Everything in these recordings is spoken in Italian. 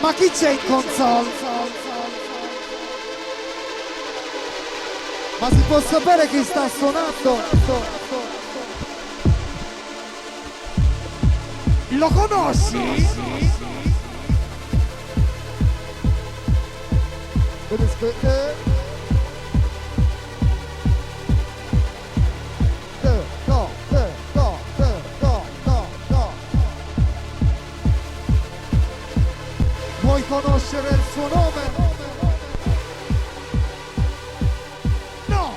Ma chi c'è in console? Ma si può sapere chi sta suonando? Lo conosci? Vuoi conoscere il suo nome? No!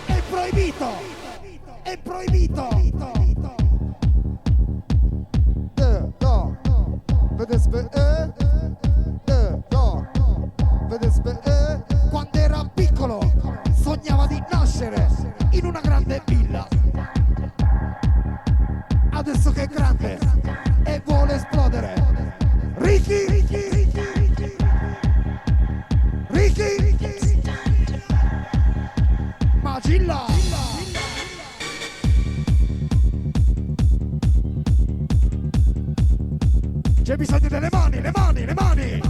È proibito! È proibito! No! Quando era piccolo sognava di nascere in una grande villa. Adesso che è grande e vuole esplodere. Ricky! Magilla! C'è bisogno delle mani, le mani, le mani!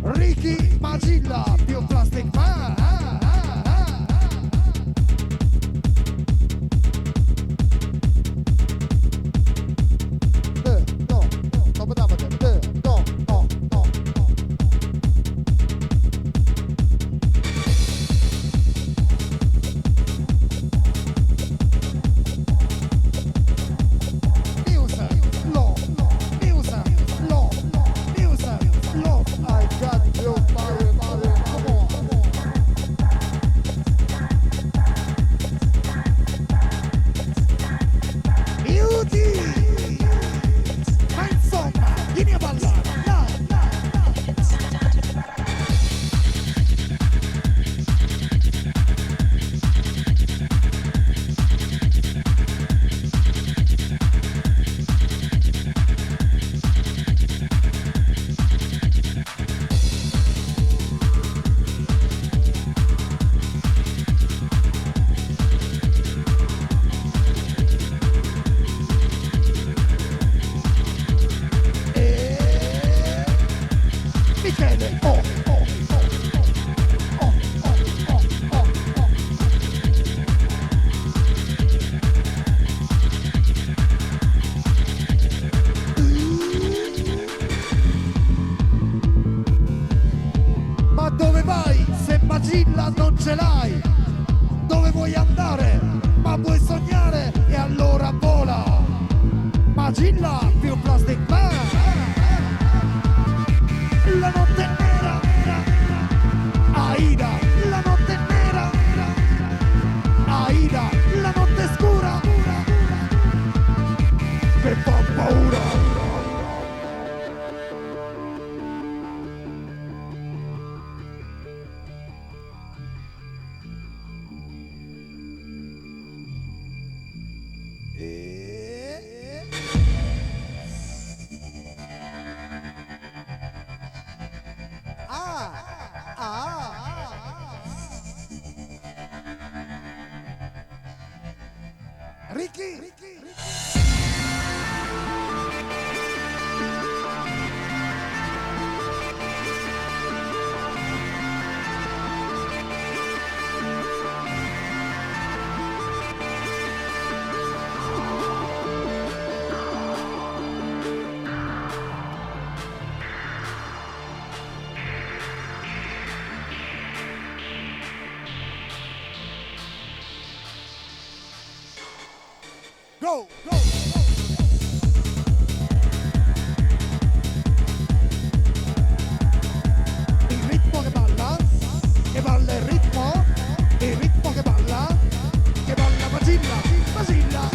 Ricky Magilla più Plastic Man! Go, go! Il ritmo che balla il ritmo che balla Magilla, Magilla.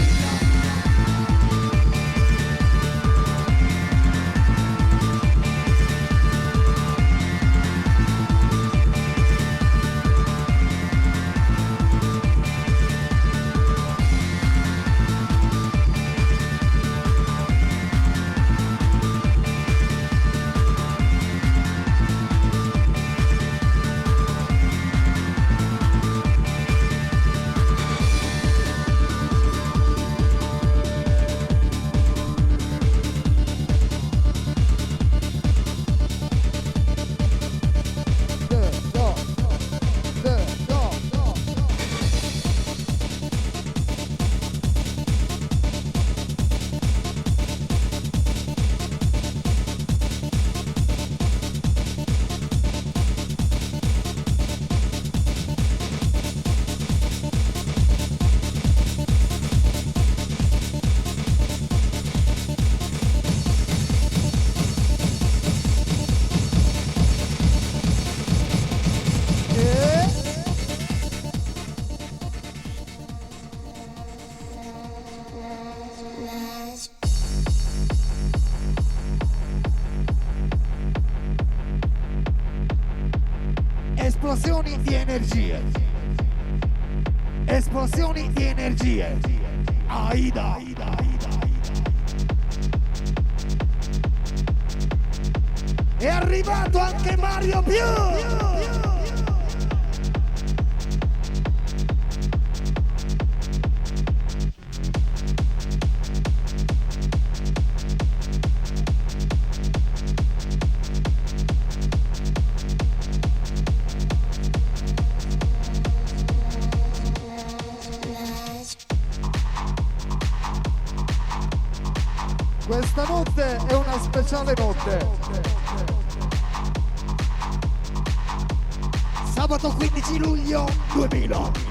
esplosioni di energie. Esplosioni di energie. Aida. È arrivato anche Mario Più. Questa notte è una speciale notte. Sabato 15 luglio 2000.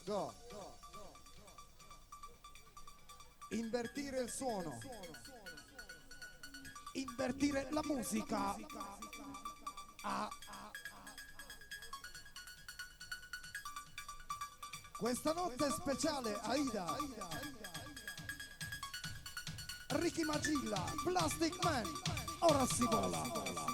Go. Invertire il suono. Invertire la musica. Questa notte è speciale, Aida. Ricky Magilla, Plastic Man, ora si vola.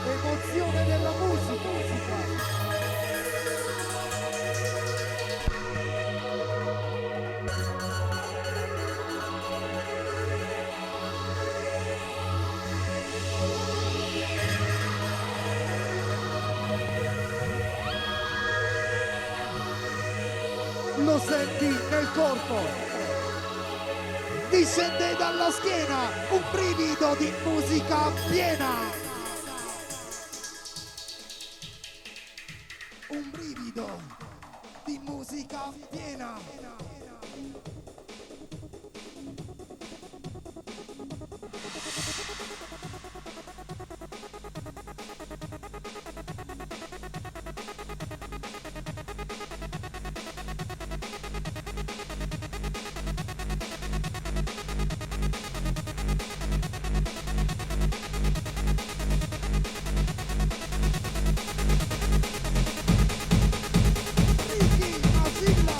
Emozione della musica. Lo senti nel corpo, discende dalla schiena, un brivido di musica piena. Un brivido di musica piena. Ricky Magilla.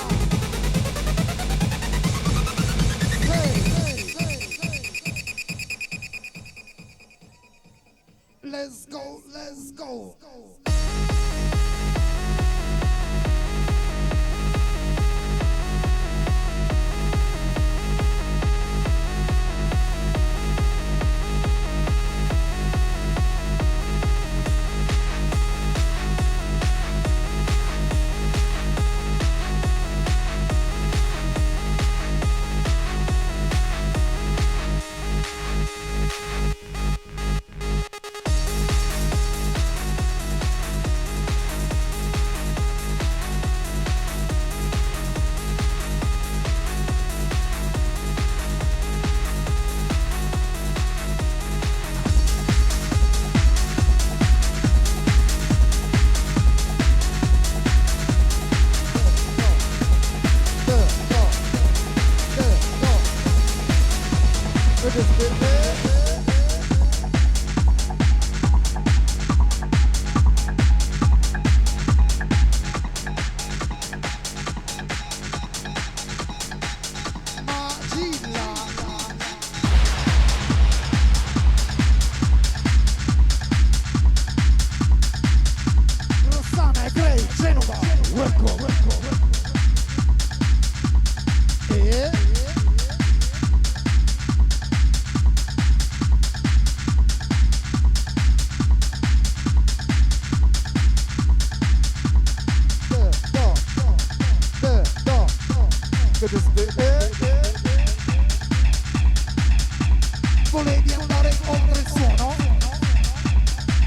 Volevi andare oltre il suono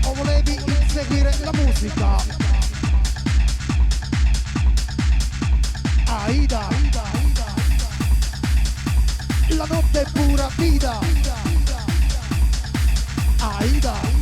o volevi inseguire la musica? Aida, la notte è pura vita. Aida.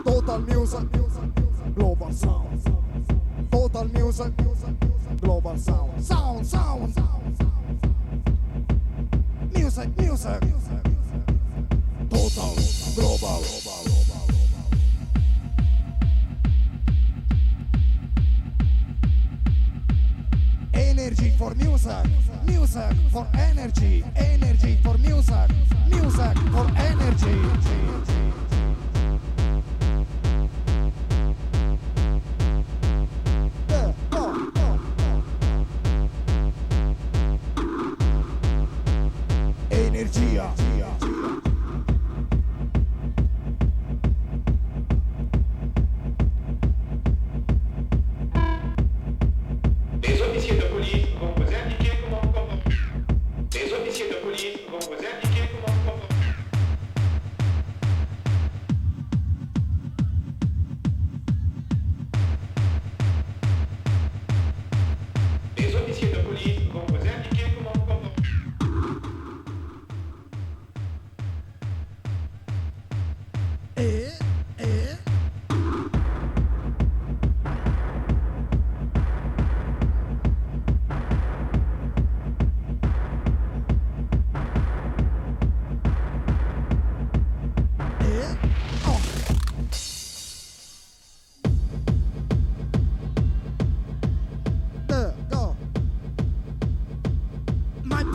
Total music, global sound. Total music, global sound. Sound. Music. Total, global. Energy for music. Music for energy. Energy for music. Music for energy. Energia. Les officiers de police vont vous indiquer comment comporter. Les officiers de police vont vous indiquer comment comporter. Les officiers de police vont vous indiquer comment comporter.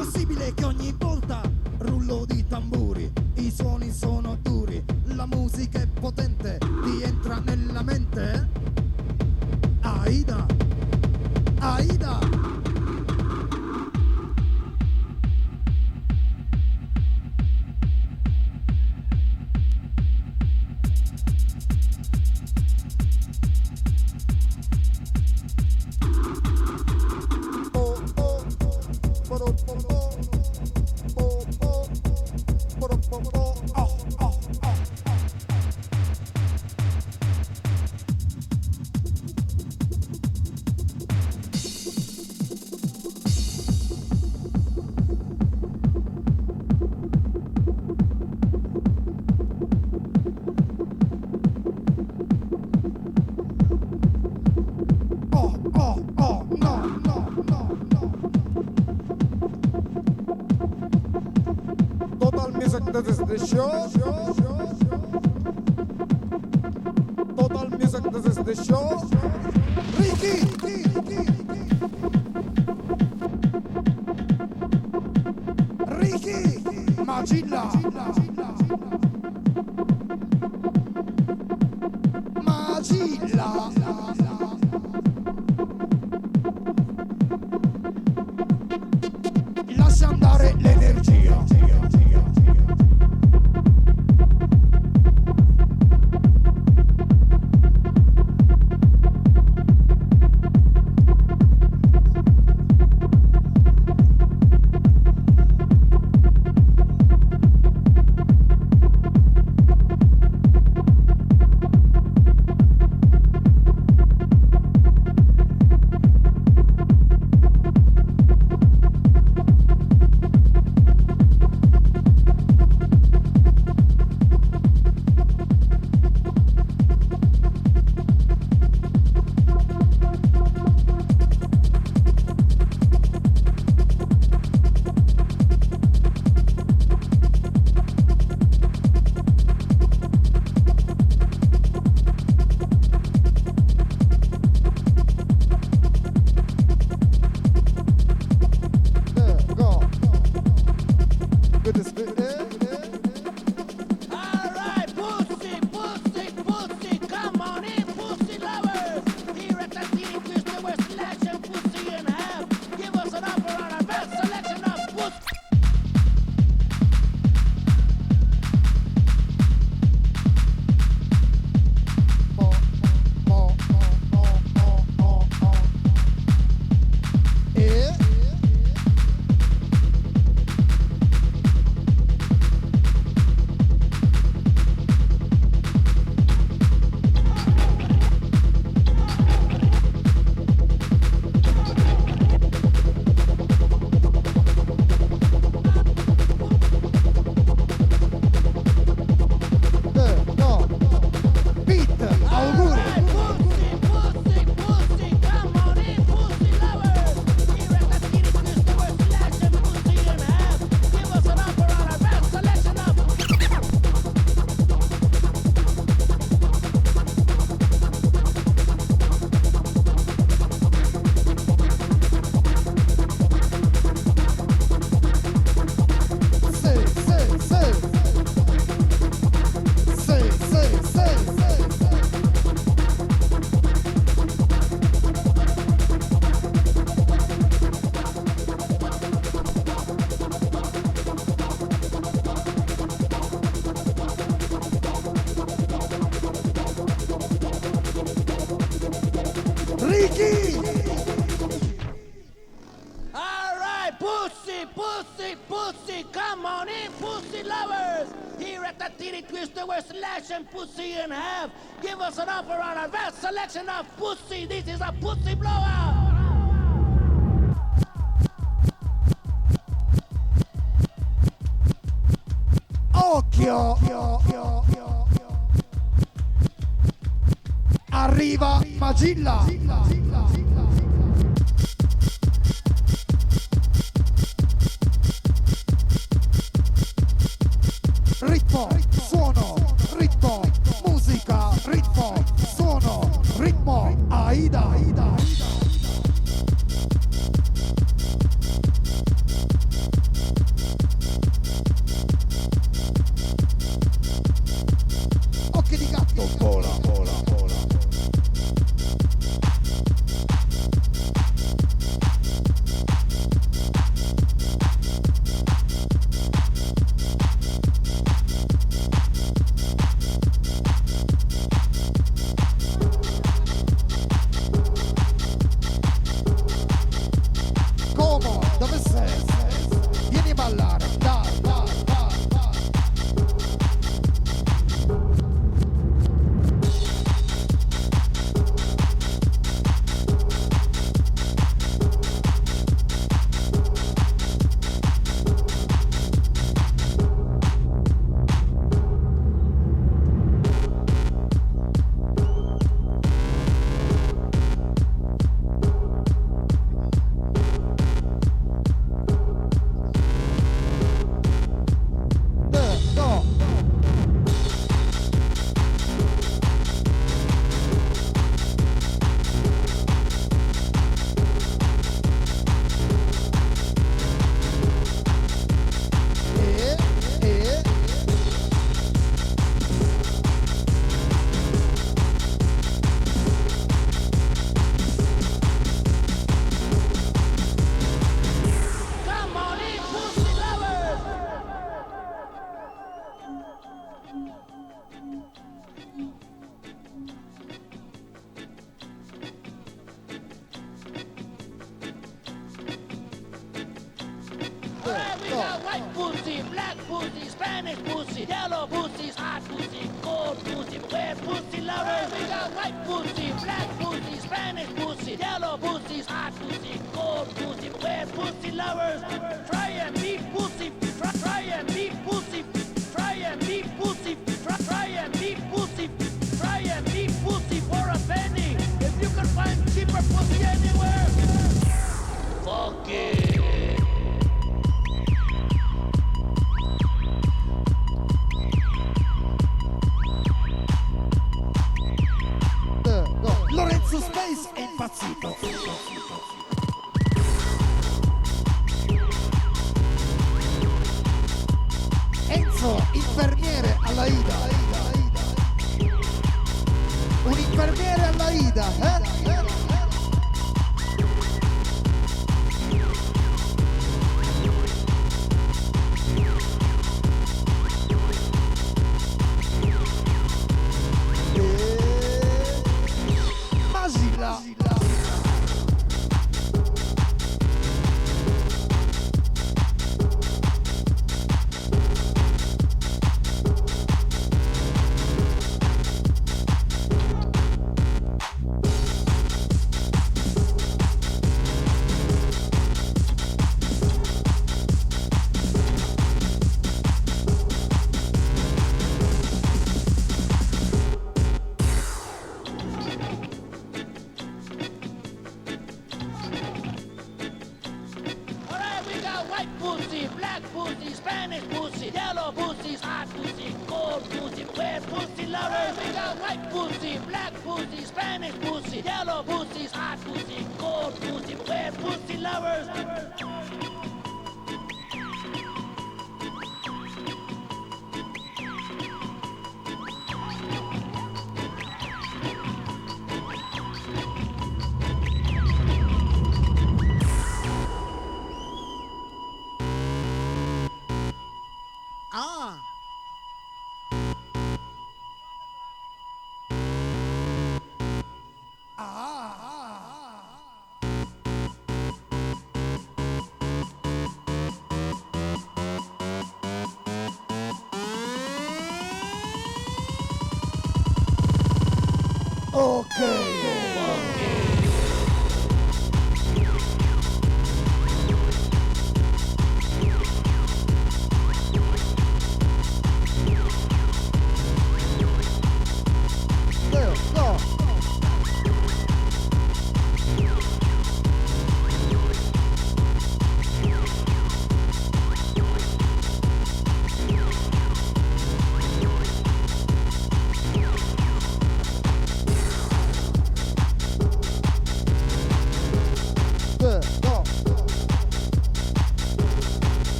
possibile che ogni volta rullo di tamburi, i suoni sono duri, la musica è potente, ti entra nella mente? Aida, Aida. This is the show. Total music, this is the show. Ricky, Ricky, Magilla, Magilla. Lascia andare l'energia. Ricky! All right, pussy, pussy, pussy, come on in, pussy lovers. Here at the Titty Twister, we're slashing pussy in half. Give us an offer on our vast selection of pussy. This is a pussy blowout. Occhio! Arriva Magilla! Ritmo, suono, ritmo, musica, ritmo, suono, ritmo, Aida. white pussy, black pussy, Spanish pussy, yellow pussy, hot pussy, cold pussy, wet pussy lovers. We got white pussy, black pussy, Spanish pussy, yellow pussy, hot pussy, cold pussy, wet pussy lovers. Try and beat pussy, try and beat pussy, try and beat pussy, try and beat pussy, try and beat pussy for a penny. If you can find cheaper pussy anywhere, fuck it. Lorenzo Space è impazzito. Enzo, infermiere alla Ida. Un infermiere alla Ida, Masilla.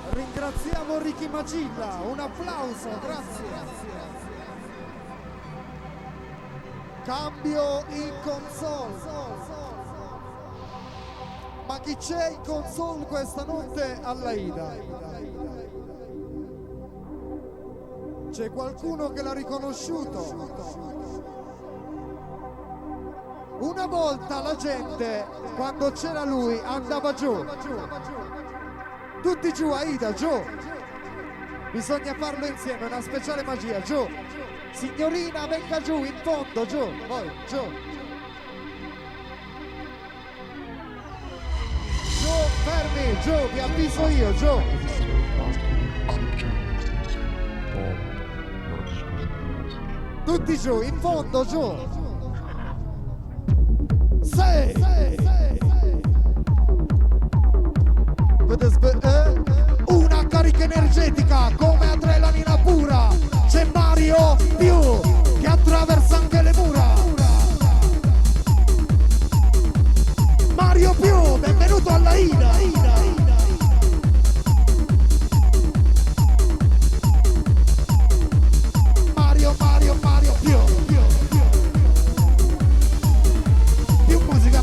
Ringraziamo Ricky Magilla, un applauso, grazie. Cambio in console. Ma chi c'è in console questa notte alla Ida? C'è qualcuno che l'ha riconosciuto? Una volta la gente, quando c'era lui, andava giù. Tutti giù, Aida, giù. Bisogna farlo insieme, una speciale magia, giù. Signorina, venga giù, in fondo, giù. Poi, giù. Gio, vi avviso io, Gio. Tutti giù, in fondo, giù. Una carica energetica come adrenalina pura. C'è Mario più che attraversa anche le mura. Mario più, benvenuto alla Ida. Mario più. Più musica.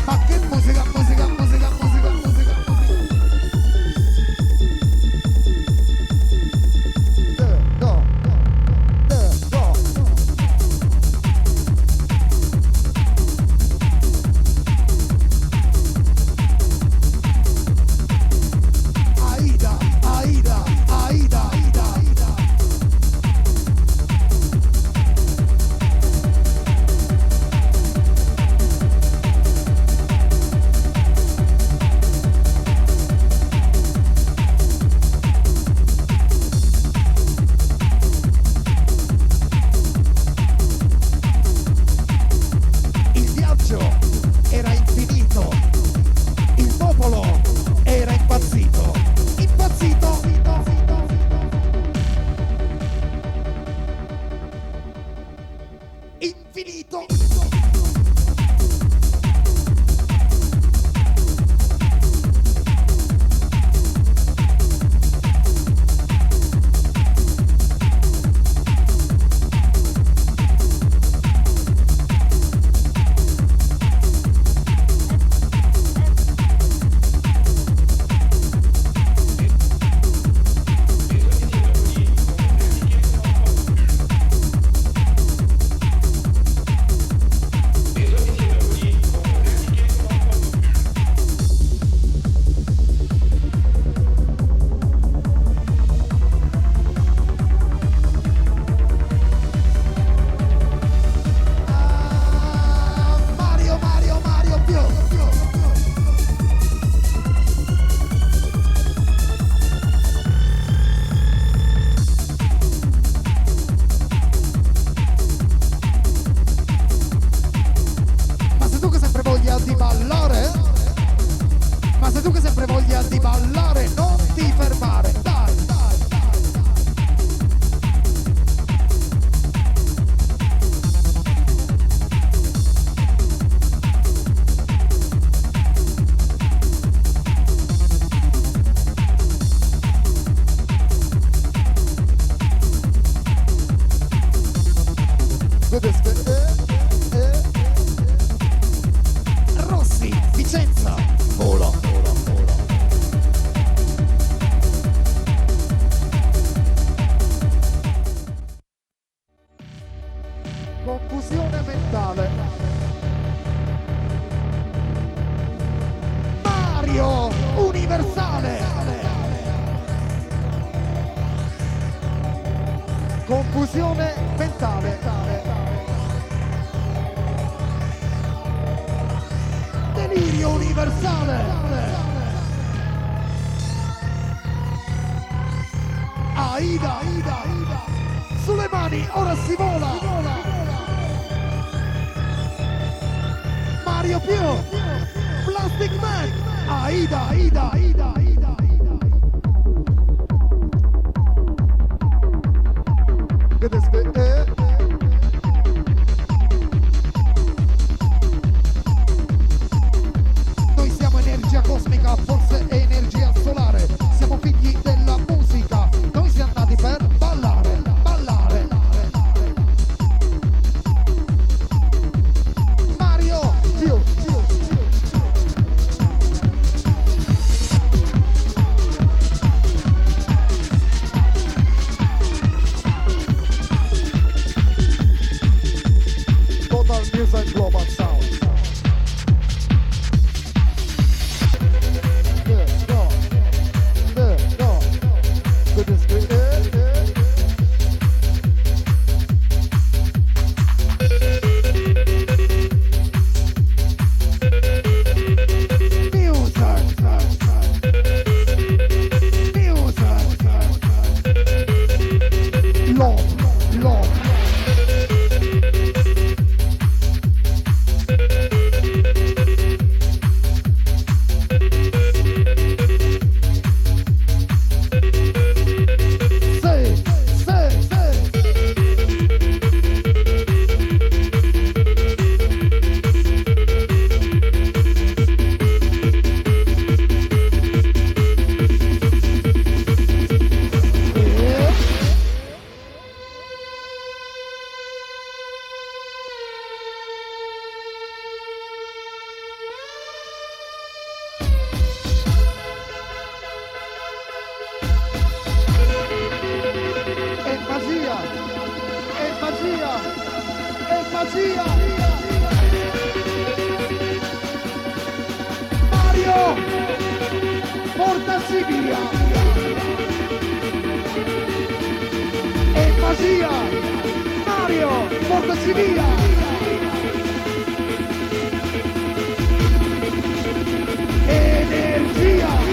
Ma che musica. Go. Aida. Il viaggio era infinito, il popolo era impazzito. Infinito. Mario più. Ma se tu che sempre voglia di ballare, non ti fermare, dai. Rossi, Vicenza, vola. Confusione mentale. Mario universale. Confusione mentale. Delirio universale. Aida. Sulle mani, ora si vola. Mario più. Plastic Man. Aida. Noi siamo energia cosmica, forse è energia solare. Siamo figli della musica. Noi siamo nati per ballare. Mario più. magia. Mario, portaci via. È magia. Mario, portaci via. Energia.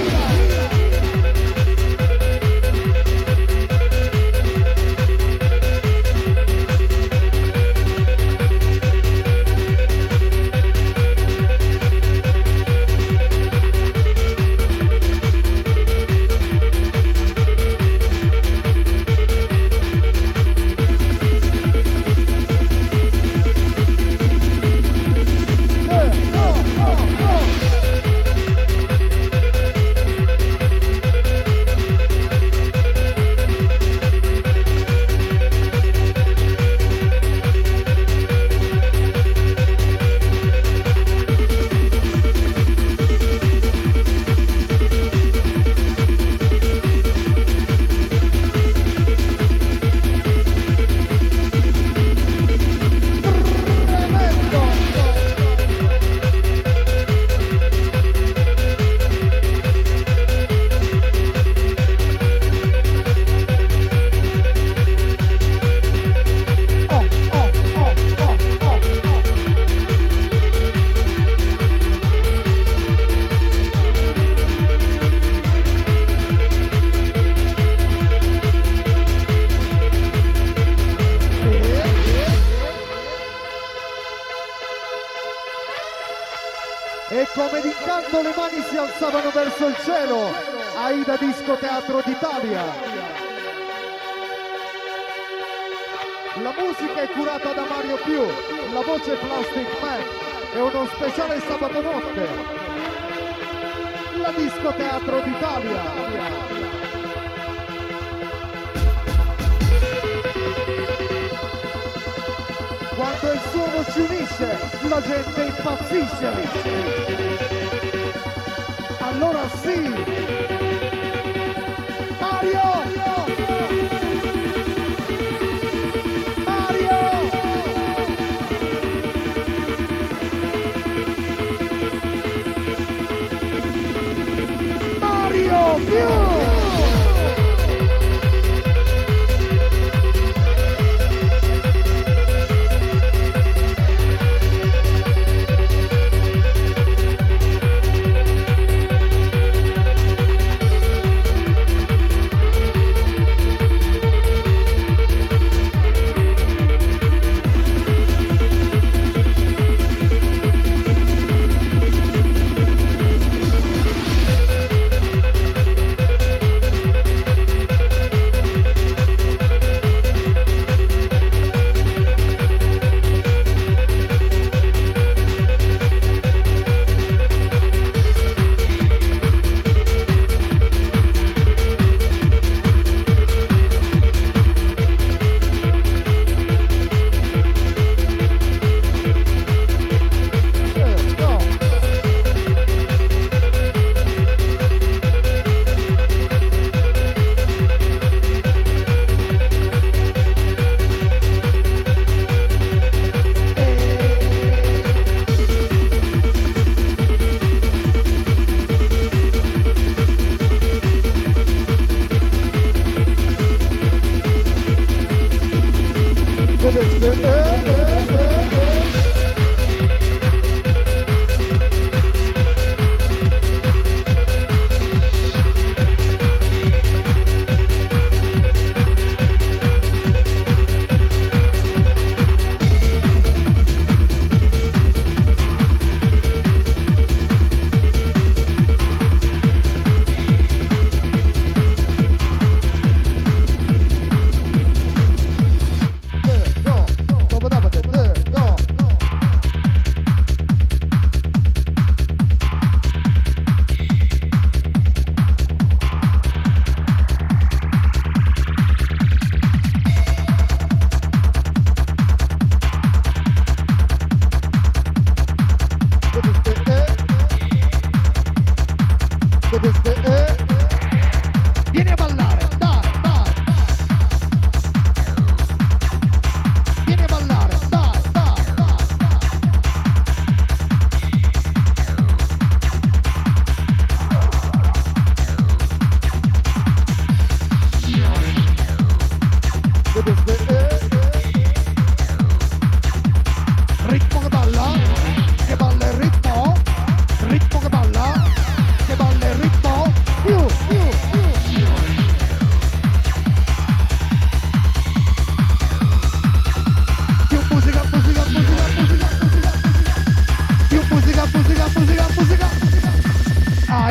E come d'incanto le mani si alzavano verso il cielo, Aida Disco Teatro d'Italia. La musica è curata da Mario Più, la voce Plastic Man e uno speciale sabato notte. La Disco Teatro d'Italia. Quando il suono ci unisce, la gente impazzisce. Allora sì! Mario! Mario! Mario più!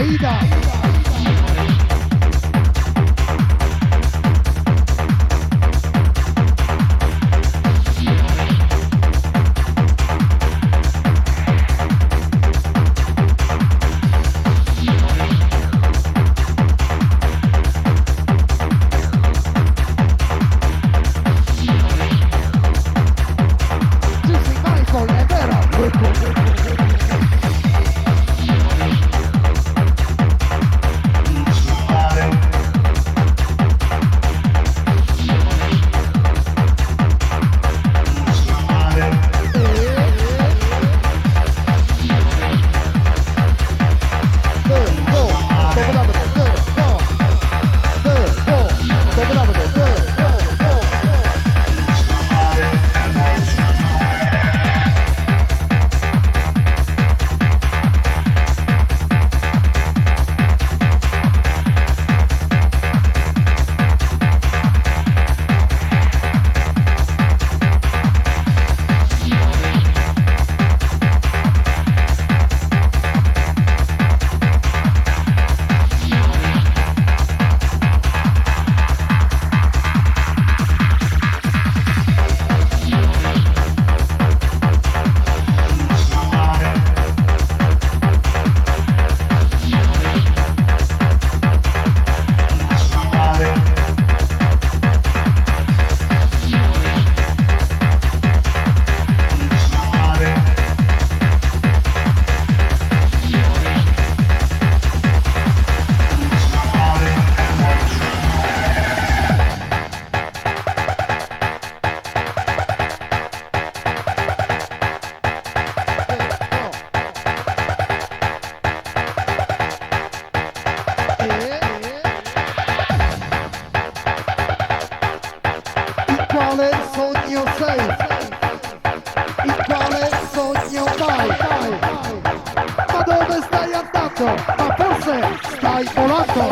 Aida. Giussi Michael, è vero. Quale sogno sei? In quale sogno vai? Ma dove stai andando? Ma forse stai volando?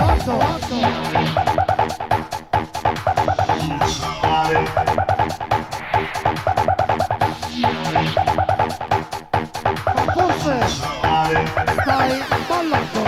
Ma forse stai ballando?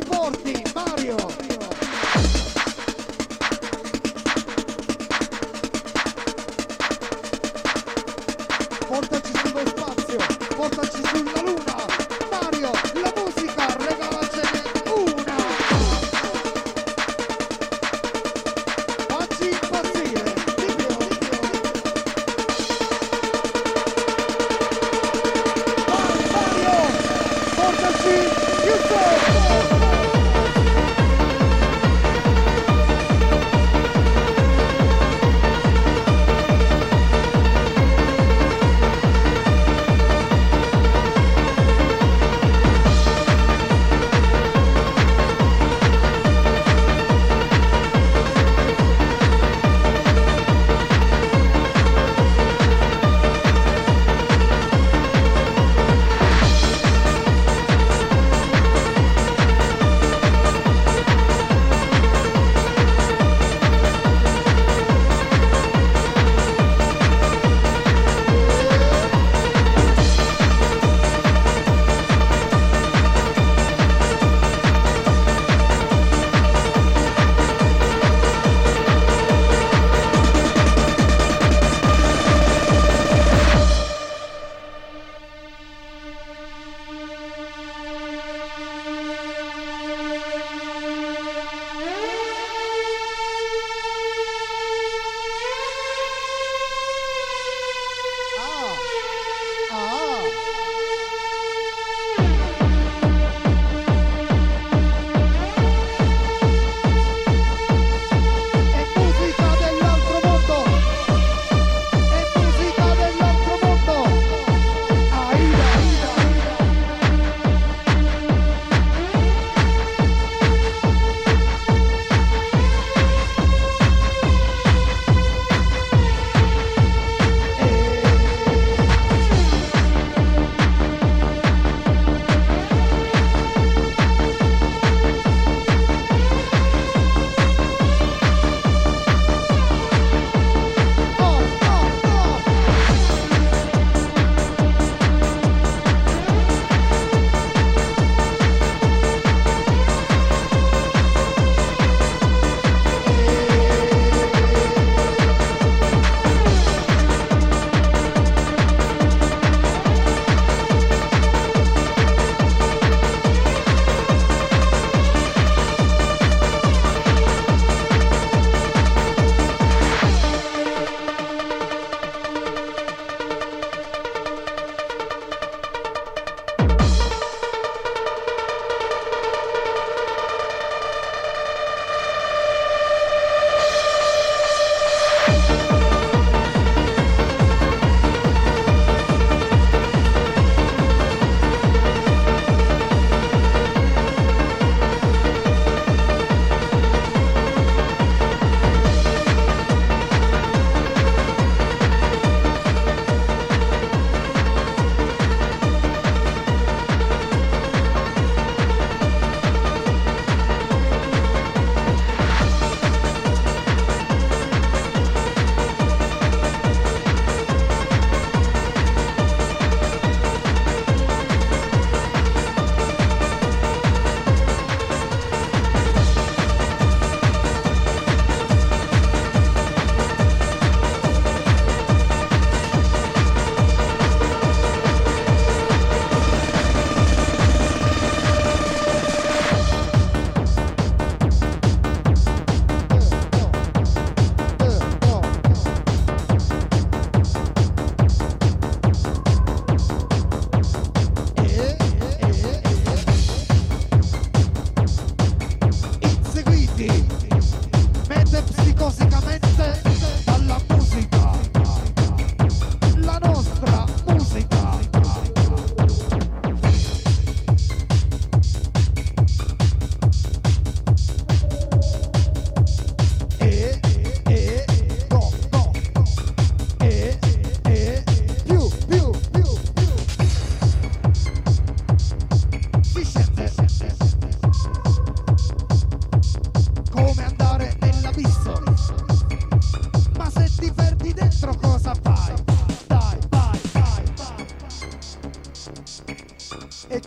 forti, Mario. Portaci sullo spazio, portaci sulla luna. Mario, la musica, regalacene una. Facci impazzire, di più. Vai Mario, portaci più forte.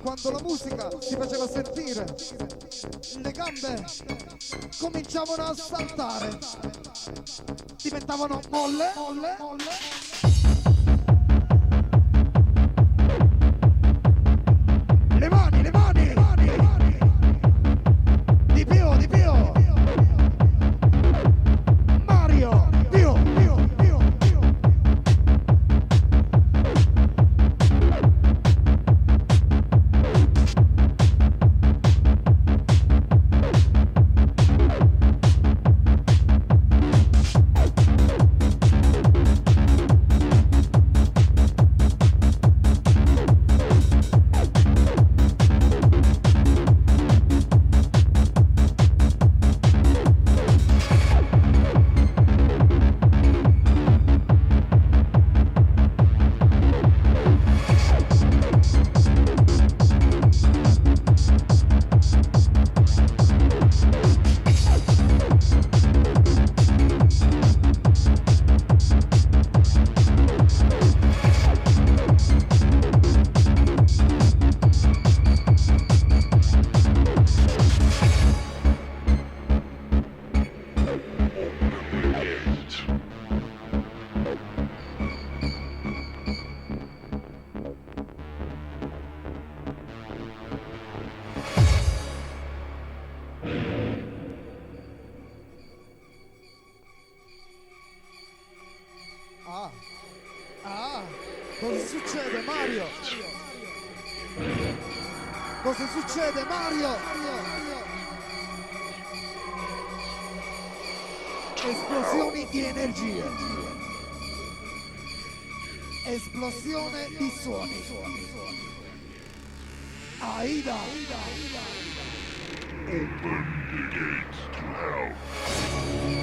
quando la musica si faceva sentire, le gambe cominciavano a saltare, diventavano molle, molle, molle. Le mani, le mani, le mani, le mani. Di più, di più. Mario, più, più, più, più. Cosa succede, Mario? Cosa succede, Mario? Esplosioni di energie. Esplosione di suoni. Aida. Open the gates to hell.